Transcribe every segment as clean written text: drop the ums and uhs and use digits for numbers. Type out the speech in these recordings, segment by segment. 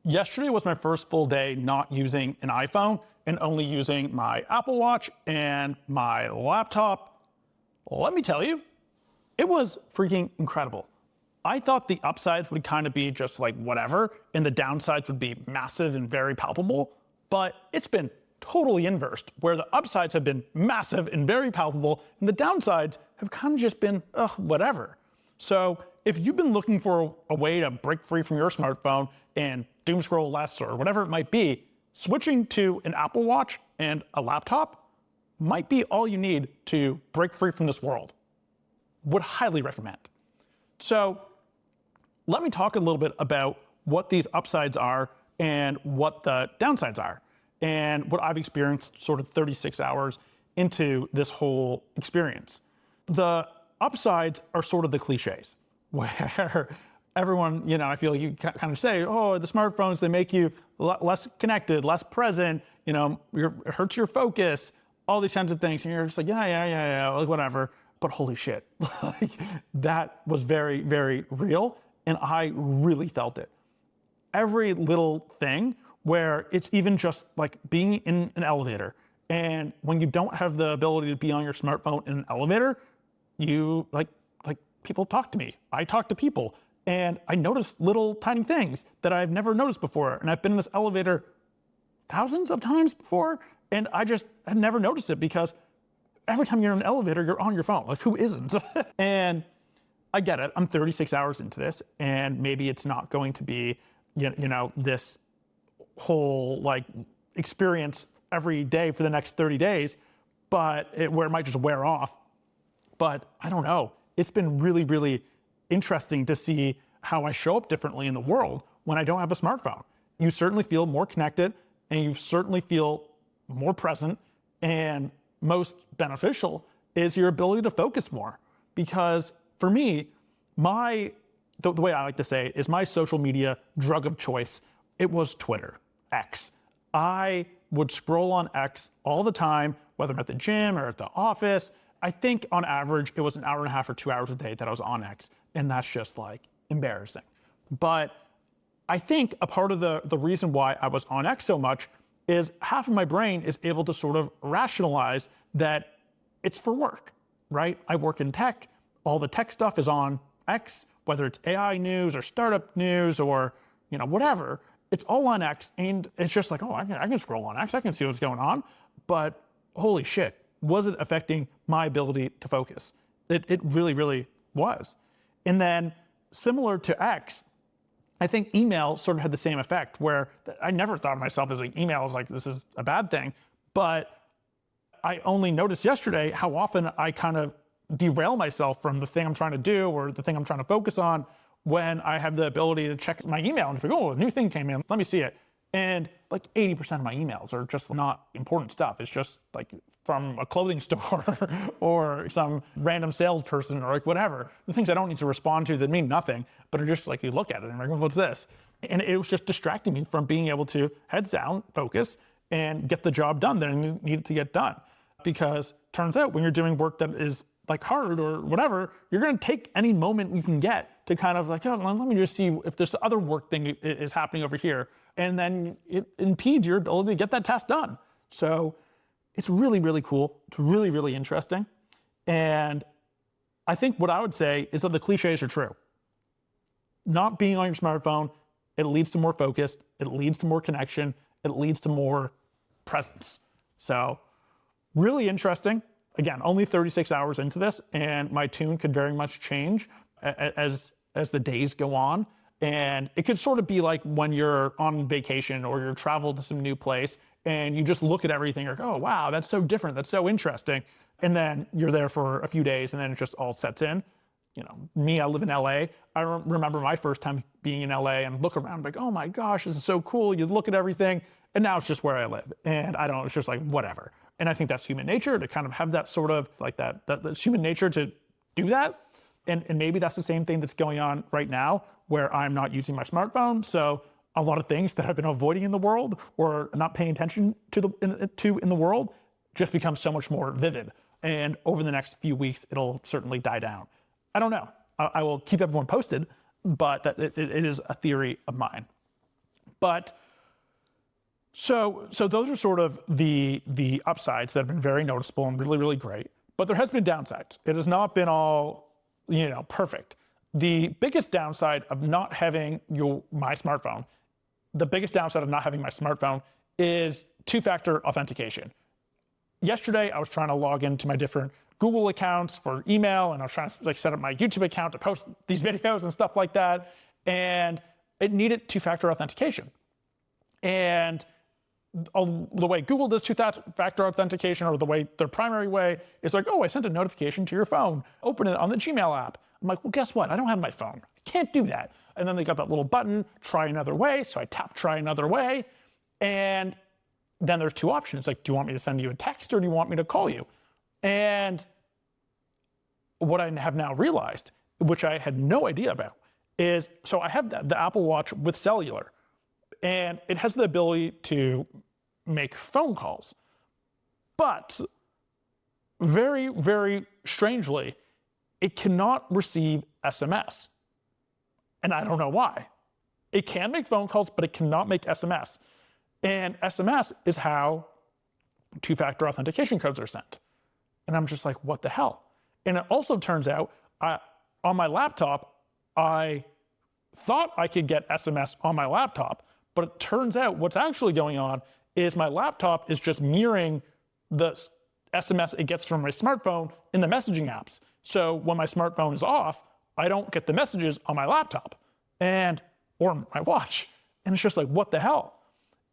Yesterday was my first full day not using an iPhone and only using my Apple Watch and my laptop. Let me tell you, it was freaking incredible. I thought the upsides would kind of be just like whatever, and the downsides would be massive and very palpable, but it's been totally inversed, where the upsides have been massive and very palpable, and the downsides have kind of just been, whatever. So if you've been looking for a way to break free from your smartphone and doom scroll less or whatever it might be, switching to an Apple Watch and a laptop might be all you need to break free from this world. Would highly recommend. So let me talk a little bit about what these upsides are and what the downsides are, and what I've experienced sort of 36 hours into this whole experience. The upsides are sort of the cliches, where everyone, I feel you kind of say, oh, the smartphones, they make you less connected, less present, it hurts your focus, all these kinds of things. And you're just like, yeah, like whatever. But holy shit, like that was very, very real. And I really felt it. Every little thing, where it's even just like being in an elevator. And when you don't have the ability to be on your smartphone in an elevator, you like people talk to me. I talk to people. And I noticed little tiny things that I've never noticed before. And I've been in this elevator thousands of times before, and I just had never noticed it, because every time you're in an elevator, you're on your phone. Like, who isn't? And I get it. I'm 36 hours into this, and maybe it's not going to be, this whole like experience every day for the next 30 days, but where it might just wear off. But I don't know. It's been really, really interesting to see how I show up differently in the world when I don't have a smartphone. You certainly feel more connected, and you certainly feel more present, and most beneficial is your ability to focus more. Because for me, the way I like to say it is my social media drug of choice, it was Twitter, X. I would scroll on X all the time, whether I'm at the gym or at the office. I think on average, it was an hour and a half or 2 hours a day that I was on X. And that's just like embarrassing. But I think a part of the reason why I was on X so much is half of my brain is able to sort of rationalize that it's for work, right? I work in tech. All the tech stuff is on X, whether it's AI news or startup news or, whatever. It's all on X. And it's just like, oh, I can scroll on X. I can see what's going on. But holy shit, was it affecting my ability to focus? It really, really was. And then similar to X, I think email sort of had the same effect, where I never thought of myself as like email is like, this is a bad thing. But I only noticed yesterday how often I kind of derail myself from the thing I'm trying to do or the thing I'm trying to focus on when I have the ability to check my email and think, oh, a new thing came in, let me see it. And like 80% of my emails are just not important stuff. It's just like from a clothing store or some random salesperson or like whatever. The things I don't need to respond to that mean nothing, but are just like, you look at it and you're like, what's this? And it was just distracting me from being able to heads down, focus, and get the job done that I needed to get done. Because turns out when you're doing work that is like hard or whatever, you're going to take any moment you can get to kind of like, oh, let me just see if this other work thing is happening over here. And then it impedes your ability to get that task done. So it's really, really cool. It's really, really interesting. And I think what I would say is that the cliches are true. Not being on your smartphone, it leads to more focus, it leads to more connection, it leads to more presence. So really interesting. Again, only 36 hours into this, and my tune could very much change as the days go on. And it could sort of be like when you're on vacation or you're traveled to some new place and you just look at everything, you're like, oh, wow, that's so different. That's so interesting. And then you're there for a few days and then it just all sets in. Me, I live in LA. I remember my first time being in LA and look around like, oh my gosh, this is so cool. You look at everything and now it's just where I live. And it's just like, whatever. And I think that's human nature to kind of have that sort of like that's human nature to do that. And maybe that's the same thing that's going on right now, where I'm not using my smartphone. So a lot of things that I've been avoiding in the world or not paying attention to in the world just become so much more vivid. And over the next few weeks, it'll certainly die down. I don't know. I will keep everyone posted, but it is a theory of mine. But so those are sort of the upsides that have been very noticeable and really, really great. But there has been downsides. It has not been all, perfect. The biggest downside of not having my smartphone, the biggest downside of not having my smartphone is two-factor authentication. Yesterday, I was trying to log into my different Google accounts for email, and I was trying to set up my YouTube account to post these videos and stuff like that, and it needed two-factor authentication. And the way Google does two-factor authentication, or the way their primary way, is like, oh, I sent a notification to your phone. Open it on the Gmail app. I'm like, well, guess what? I don't have my phone. I can't do that. And then they got that little button, try another way. So I tap try another way. And then there's two options. Like, do you want me to send you a text or do you want me to call you? And what I have now realized, which I had no idea about, is so I have the Apple Watch with cellular. And it has the ability to make phone calls. But very, very strangely, it cannot receive SMS. And I don't know why. It can make phone calls, but it cannot make SMS. And SMS is how two-factor authentication codes are sent. And I'm just like, what the hell? And it also turns out, on my laptop, I thought I could get SMS on my laptop, but it turns out what's actually going on is my laptop is just mirroring the SMS it gets from my smartphone in the messaging apps. So when my smartphone is off, I don't get the messages on my laptop or my watch. And it's just like, what the hell?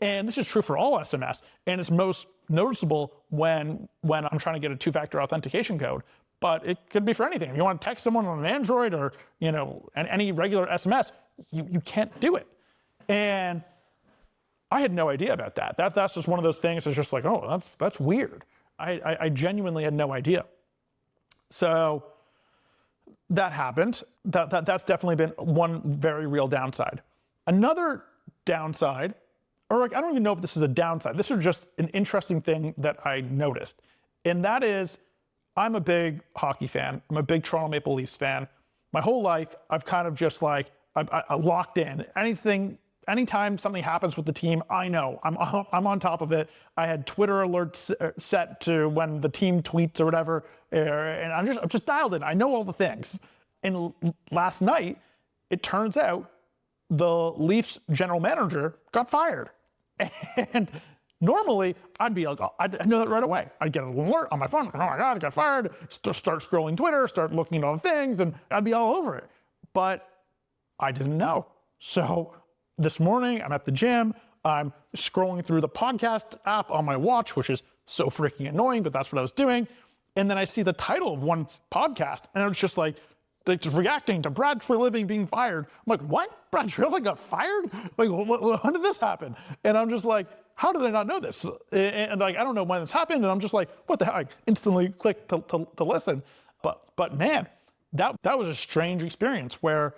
And this is true for all SMS. And it's most noticeable when I'm trying to get a two-factor authentication code. But it could be for anything. If you want to text someone on an Android or any regular SMS, you can't do it. And I had no idea about that. That's just one of those things that's just like, oh, that's weird. I genuinely had no idea. So that happened. That's definitely been one very real downside. Another downside, or I don't even know if this is a downside. This is just an interesting thing that I noticed. And that is, I'm a big hockey fan. I'm a big Toronto Maple Leafs fan. My whole life, I've kind of just like, I locked in. Anytime something happens with the team, I know. I'm on top of it. I had Twitter alerts set to when the team tweets or whatever, and I'm just dialed in. I know all the things. And last night, it turns out the Leafs general manager got fired. And normally, I'd be like, I'd know that right away. I'd get an alert on my phone. Oh my God, I got fired. Start scrolling Twitter, start looking at all the things, and I'd be all over it. But I didn't know. So this morning, I'm at the gym. I'm scrolling through the podcast app on my watch, which is so freaking annoying, but that's what I was doing. And then I see the title of one podcast, and it was just like just reacting to Brad Treliving being fired. I'm like, what? Brad Treliving got fired? Like, when did this happen? And I'm just like, how did I not know this? And like, I don't know when this happened. And I'm just like, what the heck? I instantly clicked to listen. But man, that was a strange experience where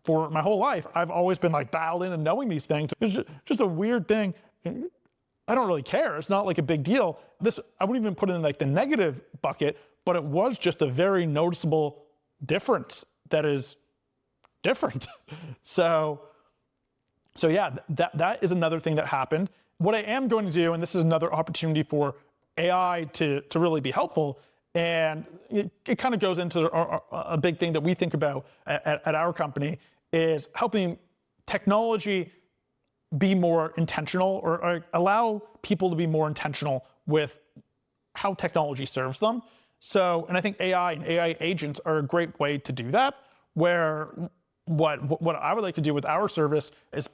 for my whole life, I've always been like dialed in and knowing these things. It's just a weird thing. I don't really care. It's not like a big deal. I wouldn't even put it in like the negative bucket, but it was just a very noticeable difference that is different. So yeah, that is another thing that happened. What I am going to do, and this is another opportunity for AI to really be helpful, and it kind of goes into a big thing that we think about at our company, is helping technology be more intentional, or allow people to be more intentional with how technology serves them. So, and I think AI and AI agents are a great way to do that, where what I would like to do with our service is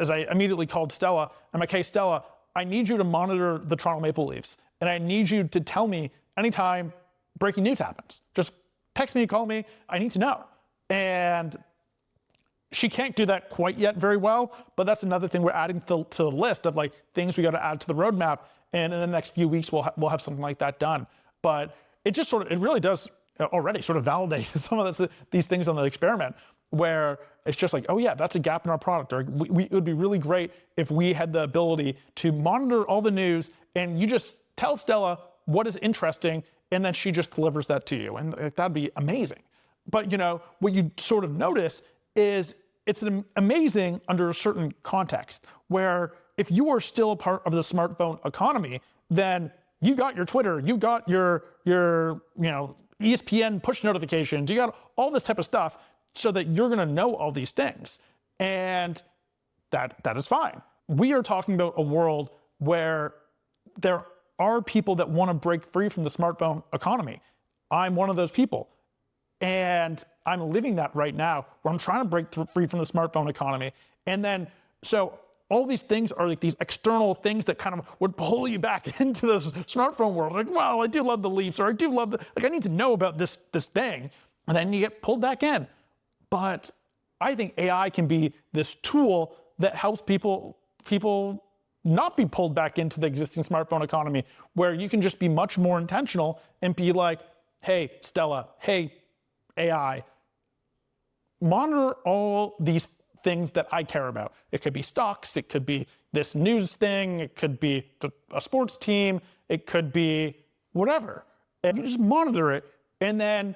I immediately called Stella. I'm like, hey, Stella, I need you to monitor the Toronto Maple Leafs, and I need you to tell me anytime breaking news happens. Just text me, call me, I need to know. And she can't do that quite yet very well, but that's another thing we're adding to the list of like things we got to add to the roadmap. And in the next few weeks, we'll have something like that done. But it really does already sort of validate some of these things on the experiment, where it's just like, oh yeah, that's a gap in our product. Or it would be really great if we had the ability to monitor all the news and you just tell Stella what is interesting, and then she just delivers that to you. And that'd be amazing. But what you sort of notice is it's amazing under a certain context where if you are still a part of the smartphone economy, then you got your Twitter, you got your ESPN push notifications, you got all this type of stuff so that you're going to know all these things. And that is fine. We are talking about a world where there are people that want to break free from the smartphone economy. I'm one of those people. And I'm living that right now where I'm trying to break free from the smartphone economy. And then, so all these things are like these external things that kind of would pull you back into this smartphone world. Like, well, I do love the Leafs, or I do love I need to know about this thing. And then you get pulled back in. But I think AI can be this tool that helps people not be pulled back into the existing smartphone economy, where you can just be much more intentional and be like, hey, Stella, hey, AI, monitor all these things that I care about. It could be stocks, it could be this news thing, it could be a sports team, it could be whatever. And you just monitor it and then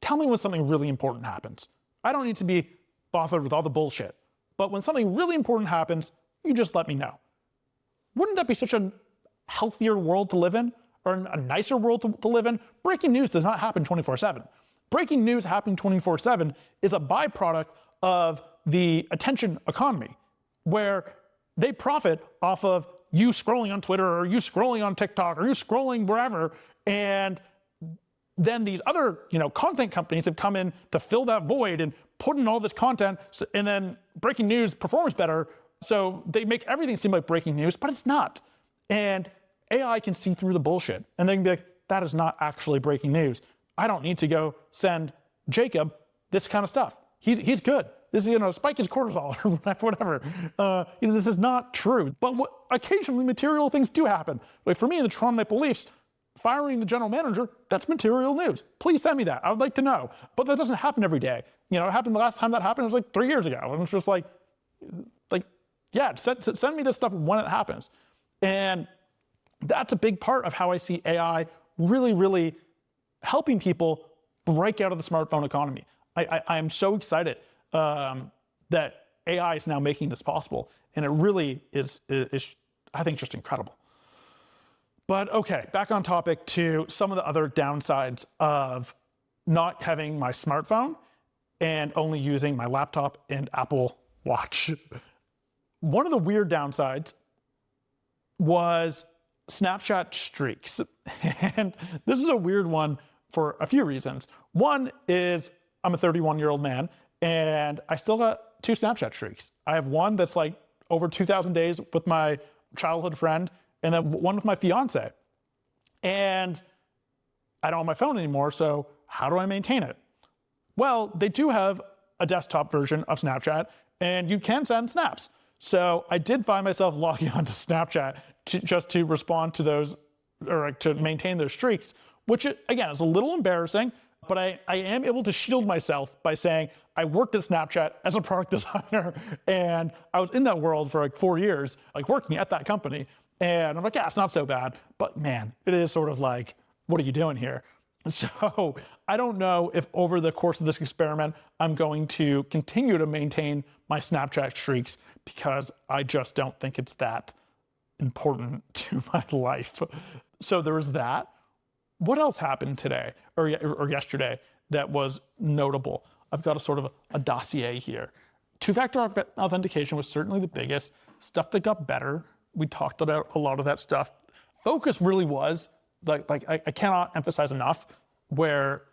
tell me when something really important happens. I don't need to be bothered with all the bullshit. But when something really important happens, you just let me know. Wouldn't that be such a healthier world to live in, or a nicer world to live in? Breaking news does not happen 24/7. Breaking news happening 24/7 is a byproduct of the attention economy, where they profit off of you scrolling on Twitter, or you scrolling on TikTok, or you scrolling wherever, and then these other content companies have come in to fill that void and put in all this content, and then breaking news performs better. So they make everything seem like breaking news, but it's not. And AI can see through the bullshit, and they can be like, that is not actually breaking news. I don't need to go send Jacob this kind of stuff. He's good. This is, spike his cortisol or whatever. This is not true. But occasionally material things do happen. Like for me in the Toronto Maple Leafs, firing the general manager, that's material news. Please send me that. I would like to know. But that doesn't happen every day. It happened the last time that happened was like 3 years ago. And it's just like, yeah, send me this stuff when it happens. And that's a big part of how I see AI really, really helping people break out of the smartphone economy. I am so excited that AI is now making this possible. And it really is, I think, just incredible. But okay, back on topic to some of the other downsides of not having my smartphone and only using my laptop and Apple Watch. One of the weird downsides was Snapchat streaks. And this is a weird one for a few reasons. One is I'm a 31-year-old man and I still got 2 Snapchat streaks. I have one that's like over 2,000 days with my childhood friend, and then one with my fiance. And I don't have my phone anymore, so how do I maintain it? Well, they do have a desktop version of Snapchat, and you can send snaps. So I did find myself logging onto Snapchat just to respond to those, or to maintain those streaks, which again is a little embarrassing, but I am able to shield myself by saying I worked at Snapchat as a product designer, and I was in that world for like 4 years, like working at that company. And I'm like, yeah, it's not so bad, but man, it is sort of like, what are you doing here? So I don't know if over the course of this experiment, I'm going to continue to maintain my Snapchat streaks, because I just don't think it's that important to my life. So there was that. What else happened today or yesterday that was notable? I've got a sort of a dossier here. Two-factor authentication was certainly the biggest. Stuff that got better. We talked about a lot of that stuff. Focus really was, I cannot emphasize enough, where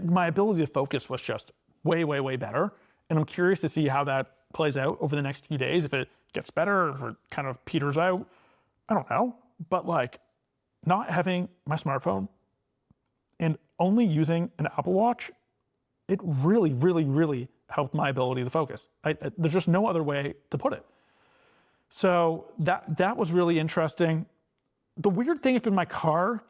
my ability to focus was just way, way, way better. And I'm curious to see how that plays out over the next few days, if it gets better, if it kind of peters out. I don't know. But not having my smartphone and only using an Apple Watch, it really, really, really helped my ability to focus. There's just no other way to put it. So that was really interesting. The weird thing has been my car.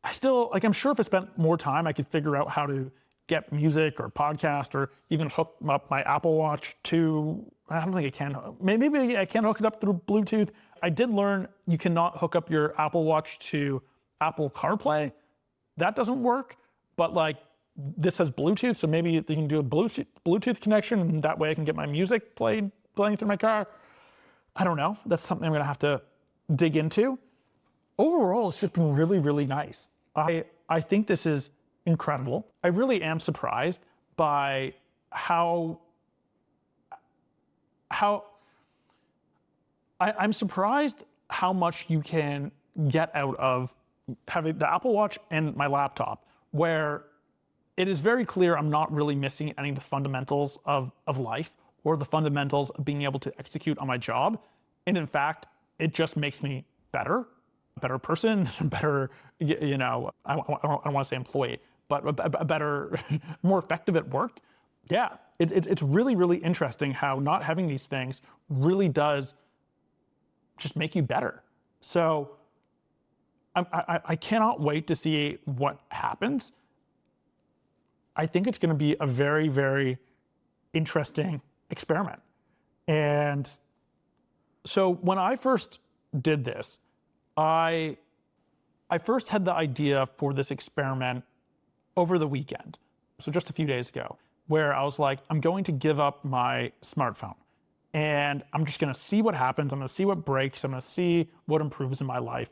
I'm sure if I spent more time, I could figure out how to get music or podcast, or even hook up my Apple Watch to, I don't think I can. Maybe I can hook it up through Bluetooth. I did learn you cannot hook up your Apple Watch to Apple CarPlay. That doesn't work, but this has Bluetooth, so maybe you can do a Bluetooth connection, and that way I can get my music playing through my car. I don't know. That's something I'm gonna have to dig into. Overall, it's just been really, really nice. I think this is incredible. I really am surprised by I'm surprised how much you can get out of having the Apple Watch and my laptop, where it is very clear I'm not really missing any of the fundamentals of life or the fundamentals of being able to execute on my job. And in fact, it just makes me better, a better person, better, I don't want to say employee, but a better, more effective at work. Yeah, it's really, really interesting how not having these things really does just make you better. So I cannot wait to see what happens. I think it's going to be a very, very interesting experiment. And so when I first did this, I first had the idea for this experiment over the weekend. So just a few days ago, where I was like, I'm going to give up my smartphone and I'm just going to see what happens. I'm going to see what breaks. I'm going to see what improves in my life.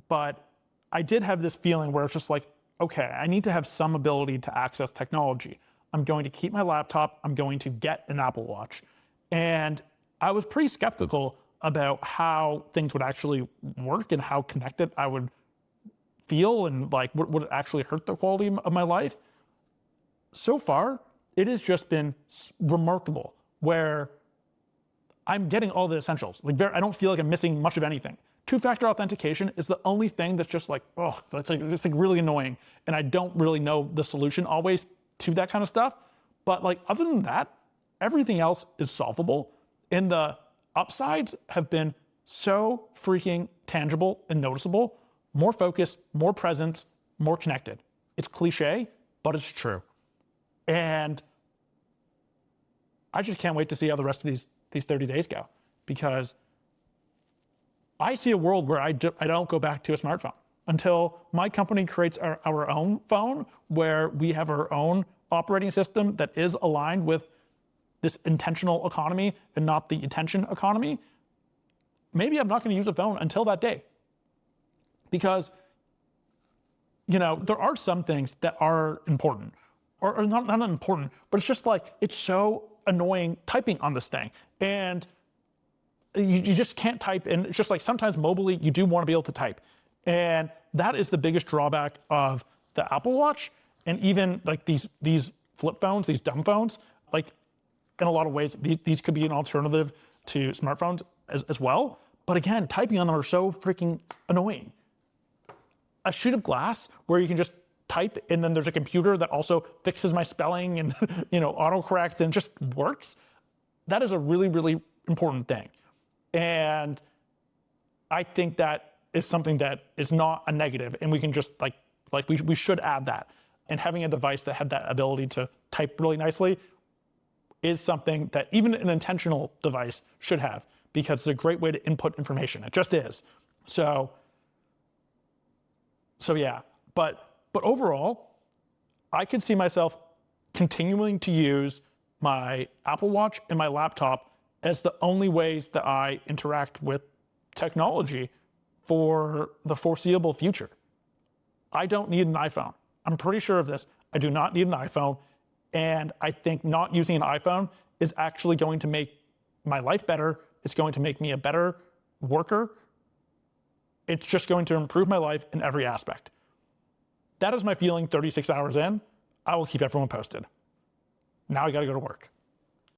But I did have this feeling where it's just like, okay, I need to have some ability to access technology. I'm going to keep my laptop. I'm going to get an Apple Watch. And I was pretty skeptical about how things would actually work and how connected I would feel and like would it actually hurt the quality of my life. So far, it has just been remarkable where I'm getting all the essentials. Like I don't feel like I'm missing much of anything. Two-factor authentication is the only thing that's just like, oh, it's like really annoying. And I don't really know the solution always to that kind of stuff. But like other than that, everything else is solvable. And the upsides have been so freaking tangible and noticeable. More focus, more presence, more connected. It's cliche, but it's true. And I just can't wait to see how the rest of these 30 days go, because I see a world where I don't go back to a smartphone until my company creates our own phone, where we have our own operating system that is aligned with this intentional economy and not the attention economy. Maybe I'm not going to use a phone until that day, because there are some things that are important, or not important, but it's just like it's so annoying typing on this thing, and you just can't type. And it's just like sometimes mobily you do want to be able to type, and that is the biggest drawback of the Apple Watch, and even like these flip phones, these dumb phones. Like in a lot of ways, these could be an alternative to smartphones as well. But again, typing on them are so freaking annoying. A sheet of glass where you can just type, and then there's a computer that also fixes my spelling and autocorrects and just works. That is a really, really important thing. And I think that is something that is not a negative, and we can just we should add that. And having a device that had that ability to type really nicely is something that even an intentional device should have, because it's a great way to input information. It just is. So yeah, but overall, I could see myself continuing to use my Apple Watch and my laptop as the only ways that I interact with technology for the foreseeable future. I don't need an iPhone. I'm pretty sure of this. I do not need an iPhone. And I think not using an iPhone is actually going to make my life better. It's going to make me a better worker. It's just going to improve my life in every aspect. That is my feeling 36 hours in. I will keep everyone posted. Now I got to go to work.